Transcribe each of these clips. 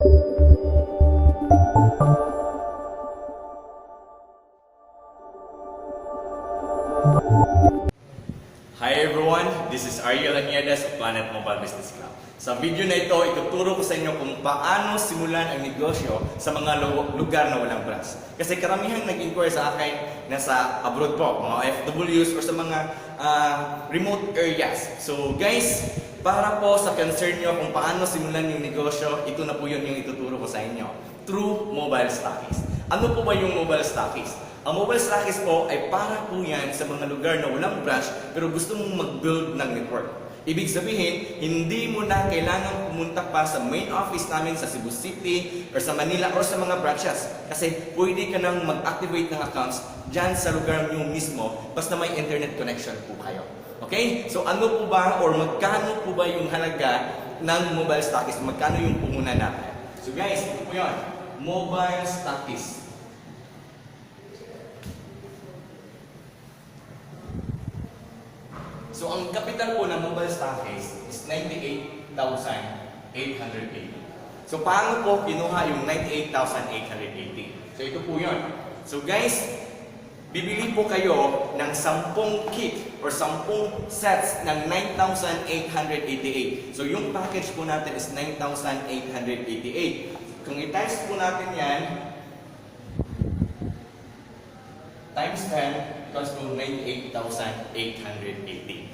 Hi everyone, this is Ariel Agnedas of Planet Mobile Business Club. Sa video na ito, ituturo ko sa inyo kung paano simulan ang negosyo sa mga lugar na walang branch. Kasi karamihan nag-inquire sa akin na sa abroad po, mga FWs or sa mga remote areas. So guys, para po sa concern nyo kung paano simulan yung negosyo, ito na po yun yung ituturo ko sa inyo. Through mobile stockist. Ano po ba yung mobile stockist? Ang mobile stockist po ay para po yan sa mga lugar na walang branch pero gusto mong mag-build ng network. Ibig sabihin, hindi mo na kailangan pumunta pa sa main office namin sa Cebu City or sa Manila or sa mga branches. Kasi pwede ka nang mag-activate ng accounts dyan sa lugar nyo mismo basta may internet connection po kayo. Okay? So ano po ba or magkano po ba yung halaga ng mobile stockist? Magkano yung puhunan natin? So guys, ito po yun. Mobile stockist. So, ang capital po ng mobile stockist is 98,880. So, paano po kinuha yung 98,880? So, ito po yun. So, guys, bibili po kayo ng 10 kit or 10 sets ng 9,888. So, yung package po natin is 9,888. Kung i-times po natin yan, times 10 equals to 98,880.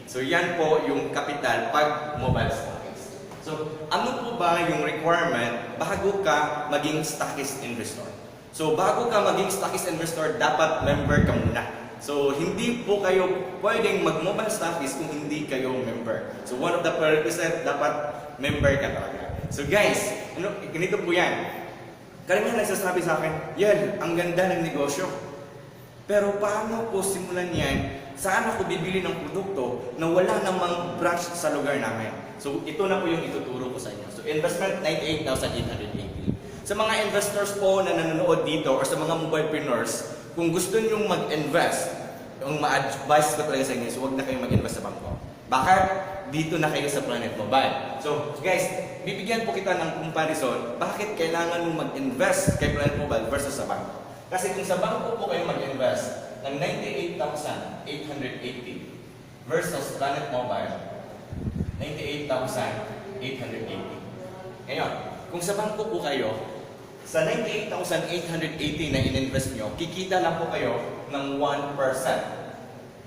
So, yan po yung capital pag mobile stockist. So, ano po ba yung requirement bago ka maging stockist investor? So, bago ka maging stockist investor, dapat member ka muna. So, hindi po kayo pwedeng mag-mobile stockist kung hindi kayo member. So, one of the prerequisites, dapat member ka talaga. So, guys, ganito po yan. Karamihan nagsasabi sa akin, yan, ang ganda ng negosyo. Pero paano po simulan yan? Saan ako bibili ng produkto na wala namang branch sa lugar namin? So, ito na po yung ituturo ko sa inyo. So, investment, 98,880. Sa mga investors po na nanonood dito or sa mga mobilepreneurs, kung gusto nyo mag-invest, yung ma-advise ko talaga sa inyo, so huwag na kayong mag-invest sa bangko. Bakit? Dito na kayo sa Planet Mobile. So, guys, bibigyan po kita ng comparison, bakit kailangan mo mag-invest kay Planet Mobile versus sa bangko. Kasi kung sa bangko po kayo mag-invest ng 98,880 versus Planet Mobile, 98,880. Ngayon, kung sa bangko po kayo, sa 98,880 na in-invest nyo, kikita lang po kayo ng 1%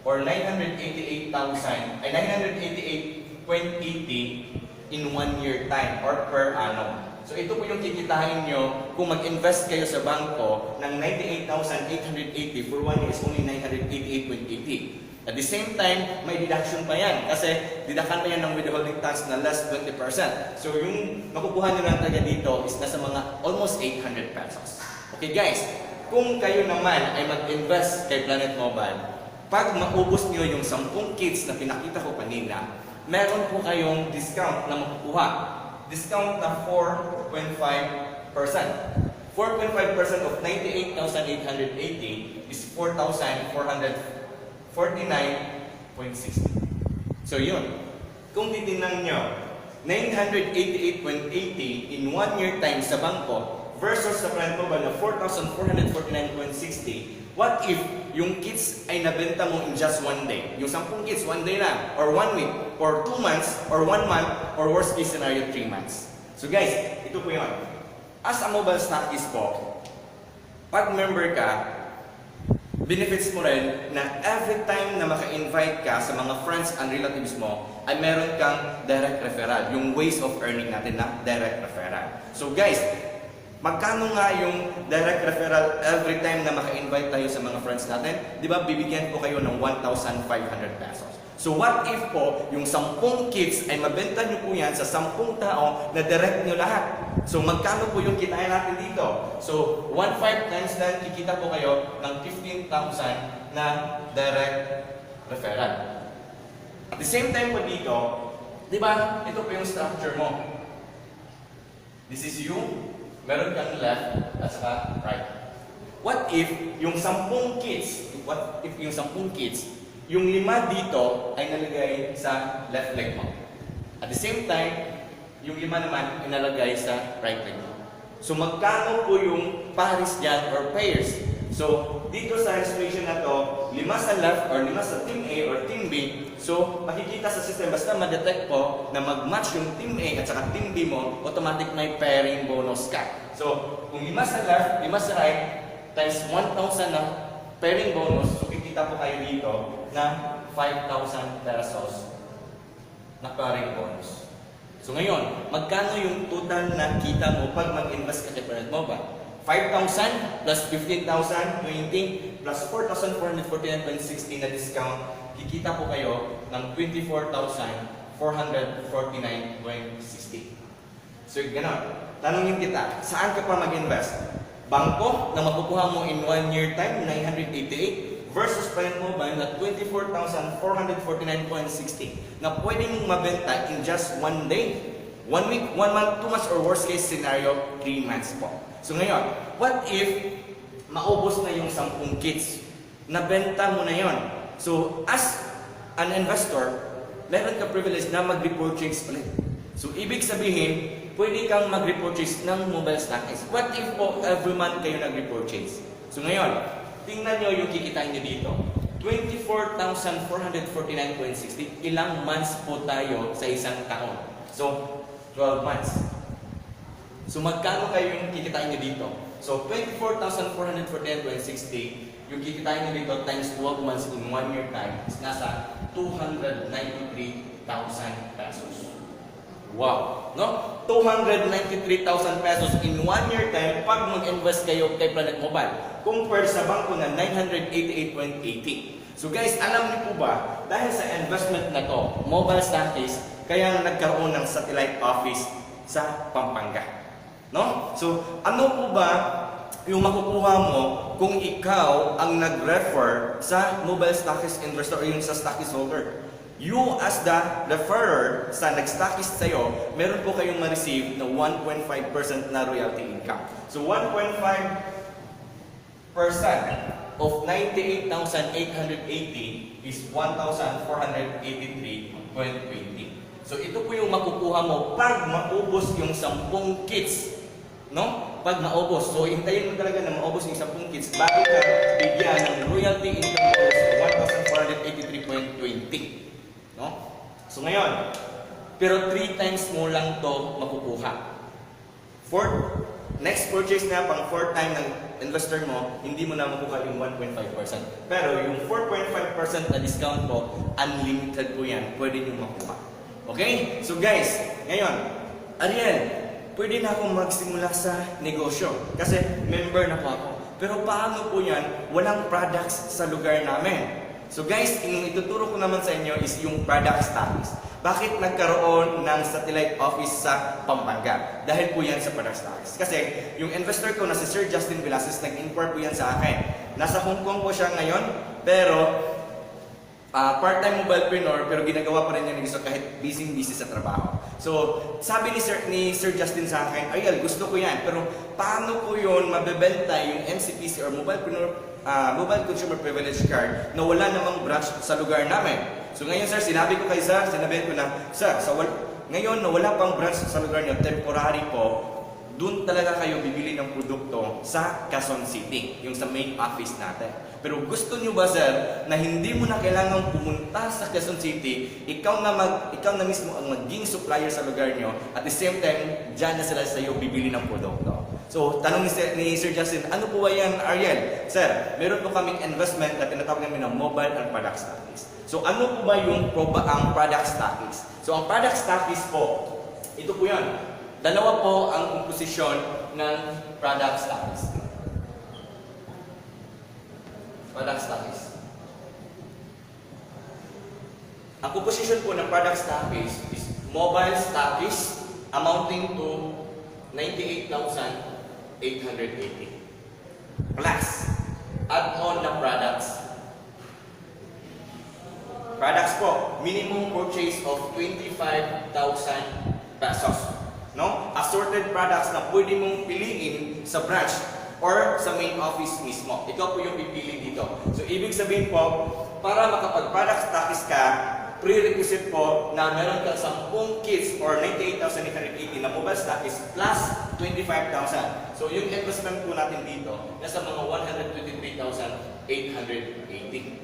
or 988,880 in 1 year time or per annum. So ito po yung kikitain nyo kung mag-invest kayo sa bangko ng 98,880 for 1 year is only 988.80. At the same time, may deduction pa yan kasi didakan pa yan ng withholding tax na less 20%. So yung makukuha nyo lang talaga dito is nasa mga almost 800 pesos. Okay guys, kung kayo naman ay mag-invest kay Planet Mobile, pag maubos nyo yung 10 kits na pinakita ko kanina, meron po kayong discount na makukuha. Discount na 4.5%. 4.5% of 98,880 is 4,449.60. So yun. Kung titingnan nyo, 988.80 in 1 year time sa bangko versus sa Planet Mobile na 4,449.60, what if yung kits ay nabenta mo in just 1 day? Yung 10 kits, 1 day lang, or 1 week, or 2 months, or 1 month, or worst case scenario, 3 months. So guys, ito po yun. As a mobile stockist po, pag member ka, benefits mo rin na every time na maka-invite ka sa mga friends and relatives mo, ay meron kang direct referral. Yung ways of earning natin na direct referral. So guys, magkano nga yung direct referral every time na maka-invite tayo sa mga friends natin? Di ba, bibigyan po kayo ng 1,500 pesos. So what if po, yung 10 kits ay mabenta nyo po yan sa 10 tao na direct nyo lahat? So magkano po yung kitain natin dito? So 1.5 times lang, kikita po kayo ng 15,000 na direct referral. At the same time po dito, di ba, ito po yung structure mo. This is you, meron kang left at saka right. What if yung 10 kits, yung 5 dito ay nalagay sa left leg mo. At the same time, yung 5 naman inalagay sa right leg mo. So magkano po yung pares dyan or pairs? So dito sa illustration na to, 5 sa left or 5 sa team A or team B. So makikita sa system, basta ma-detect po na mag-match yung team A at saka team B mo, automatic may pairing bonus ka. So kung 5 sa left, 5 sa right, times 1,000 na pairing bonus, so kikita po kayo dito na 5,000 pesos na pairing bonus. So ngayon, magkano yung total na kita mo pag mag-invest ka kay Planet Mobile? 5,000 plus 15,000, 20 plus 4,449.60 na discount, kikita po kayo ng 24,449.60. So gano'n, tanongin kita, saan ka pa mag-invest? Bangko na makukuha mo in 1 year time, 988 versus Planet Mobile na 24,449.60 na pwede mong mabenta in just 1 day, 1 week, 1 month, 2 months, or worst case scenario, 3 months po. So ngayon, what if maubos na yung 10 kits? Nabenta mo na yon. So as an investor, meron ka privilege na mag-repurchase ulit. So ibig sabihin, pwede kang mag-repurchase ng mobile stocks. What if po every month kayo nag-repurchase? So ngayon, tingnan nyo yung kikitain nyo dito. 24,449.60. Ilang months po tayo sa isang taon? So 12 months. So magkano kayo yung kikitain nyo dito? So 24,449.60, yung kikitain nyo dito times 12 months in 1 year time is nasa 293,000 pesos. Wow! No? 293,000 pesos in 1 year time pag mag-invest kayo kay Planet Mobile compared sa bangko na 988.80. So guys, alam niyo po ba, dahil sa investment na to, mobile stocks, kaya nagkaroon ng satellite office sa Pampanga. No? So, ano po ba yung makukuha mo kung ikaw ang nag-refer sa mobile stocks investor o yung sa stocks holder? You as the referrer sa nag-stockist sa'yo, meron po kayong ma-receive na 1.5% na royalty income. So 1.5% of 98,880 is 1,483.20. So ito po yung makukuha mo pag maubos yung 10 kits. No? Pag maubos. So hintayin mo talaga na maubos yung 10 kits bago ka bigyan ng royalty income bonus of 1,483.20. No? So ngayon, pero 3 times mo lang to makukuha. For next purchase na pang 4th time ng investor mo, hindi mo na makukuha yung 1.5%. Pero yung 4.5% na discount po, unlimited po yan. Pwede nyo makuha. Okay? So guys, ngayon, Ariel, pwede na akong magsimula sa negosyo kasi member na po ako. Pero paano po yan? Walang products sa lugar namin. So guys, yung ituturo ko naman sa inyo is yung product stocks. Bakit nagkaroon ng satellite office sa Pampanga? Dahil po yan sa product stocks. Kasi yung investor ko na si Sir Justin Velasquez, nag-inquire po yan sa akin. Nasa Hong Kong po siya ngayon, pero part-time mobilepreneur, pero ginagawa pa rin niya ng gusto kahit busy sa trabaho. So, sabi ni Sir Justin sa akin, Ariel, gusto ko yan, pero paano ko yun mabebenta yung MCPC or Mobile Consumer Privilege Card na wala namang branch sa lugar namin? So ngayon sir, sinabi ko na, Sir, ngayon na wala pang branch sa lugar niyo, temporary po, doon talaga kayo bibili ng produkto sa Quezon City, yung sa main office natin. Pero gusto nyo ba sir, na hindi mo na kailangang pumunta sa Quezon City, ikaw na mismo ang maging supplier sa lugar nyo, at the same time, dyan na sila sa iyo bibili ng produkto. So, tanong ni Sir Justin, ano po ba yan, Ariel? Sir, meron po kaming investment na tinatawag namin ng mobile and product stocks. So, ano po ba yung ang product stocks? So, ang product stocks po, ito po yan. Dalawa po ang komposisyon ng product stocks. Product stocks. Ang komposisyon po ng product stocks is mobile stocks amounting to 98,880. Plus, add-on na products. Products po, minimum purchase of 25,000 pesos. No? Assorted products na pwede mong piliin sa branch or sa main office mismo. Ikaw po yung pipili dito. So, ibig sabihin po, para makapag-product stocks ka, prerequisite po na meron kang 10 kits or 98,880 na mobile stock is plus 25,000. So yung investment po natin dito, nasa mga 123,880.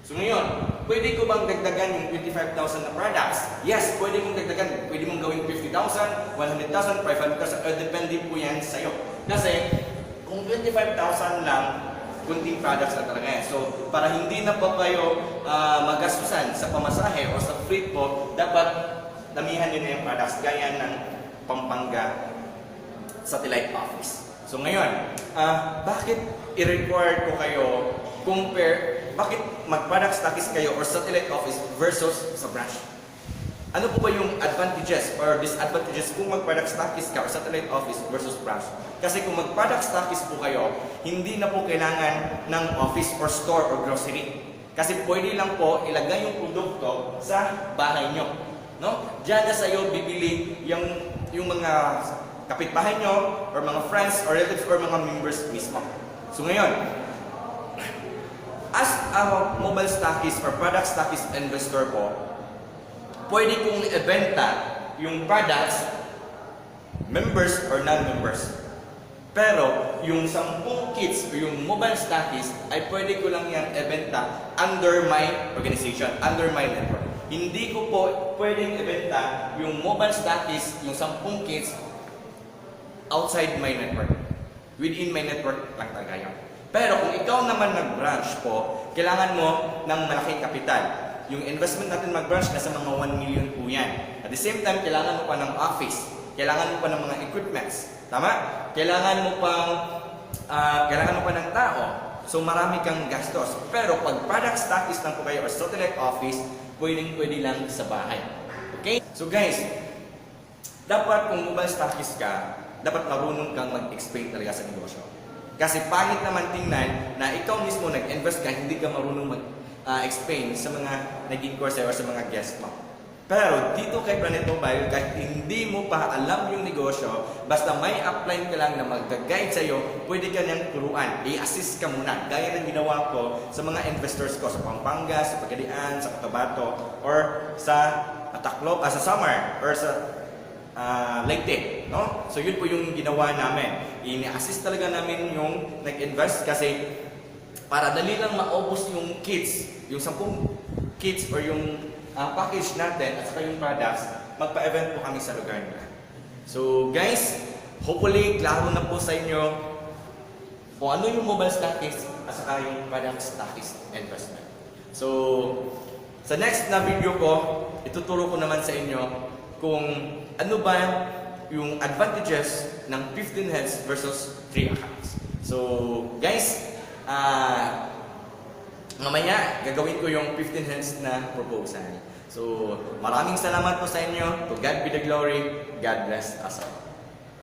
So ngayon, pwede ko bang dagdagan yung 25,000 na products? Yes, pwede mong dagdagan. Pwede mong gawing 50,000, 100,000, 500,000, depende po yan sa'yo. Kasi, kung 25,000 lang, kunting products na talaga yan. So, para hindi na po kayo magastusan sa pamasahe o sa freight po, dapat damihan nyo na yung products gaya ng Pampanga Satellite Office. So ngayon, bakit i-require ko kayo bakit mag-product stockist kayo or satellite office versus sa branch? Ano po ba yung advantages or disadvantages kung mag-product stockist ka or satellite office versus branch? Kasi kung mag-product stockist po kayo, hindi na po kailangan ng office or store or grocery. Kasi pwede lang po ilagay yung produkto sa bahay nyo. No? Diyan na sa'yo bibili yung mga kapitbahay nyo or mga friends or relatives or mga members mismo. So ngayon, as a mobile stockist or product stockist investor po, pwede kong ibenta yung products, members or non-members. Pero yung 10 kits o yung mobile stockist ay pwede ko lang yan ibenta under my organization, under my network. Hindi ko po pwedeng ibenta yung mobile stockist, yung 10 kits outside my network. Within my network lang talaga yun. Pero kung ikaw naman nag-branch po, kailangan mo ng malaking kapital. Yung investment natin mag-branch nasa mga 1 million po yan. At the same time, kailangan mo pa ng office. Kailangan mo pa ng mga equipments. Tama? Kailangan mo pa ng tao. So marami kang gastos. Pero pag product stockist lang po kayo or satellite office, pwede lang sa bahay. Okay? So guys, dapat kung mobile stockist ka, dapat marunong kang mag-explain talaga sa negosyo. Kasi pangit naman tingnan na ikaw mismo nag-invest ka, hindi ka marunong mag-explain sa mga naging course or sa mga guest mo. Pero dito kay Planet Mobile, kahit hindi mo pa alam yung negosyo, basta may upline ka lang na mag-guide sa'yo, pwede ka niyang turuan, i-assist ka muna. Gaya ng ginawa ko sa mga investors ko sa Pampanga, sa Pagadian, sa Cotabato, or sa Tacloban, sa Samar, or sa Leyte, no? So yun po yung ginawa namin. Ini-assist talaga namin yung nag-invest kasi para dali lang maubos yung kits, yung 10 kits or yung package natin at saka yung products, magpa-event po kami sa lugar nila. So guys, hopefully klaro na po sa inyo kung ano yung mobile stockist at saka yung product stockist investment. So sa next na video ko, ituturo ko naman sa inyo kung ano ba yung advantages ng 15 heads versus 3 accounts. So, guys, mamaya gagawin ko yung 15 heads na proposal. So, maraming salamat po sa inyo. To God be the glory. God bless us all.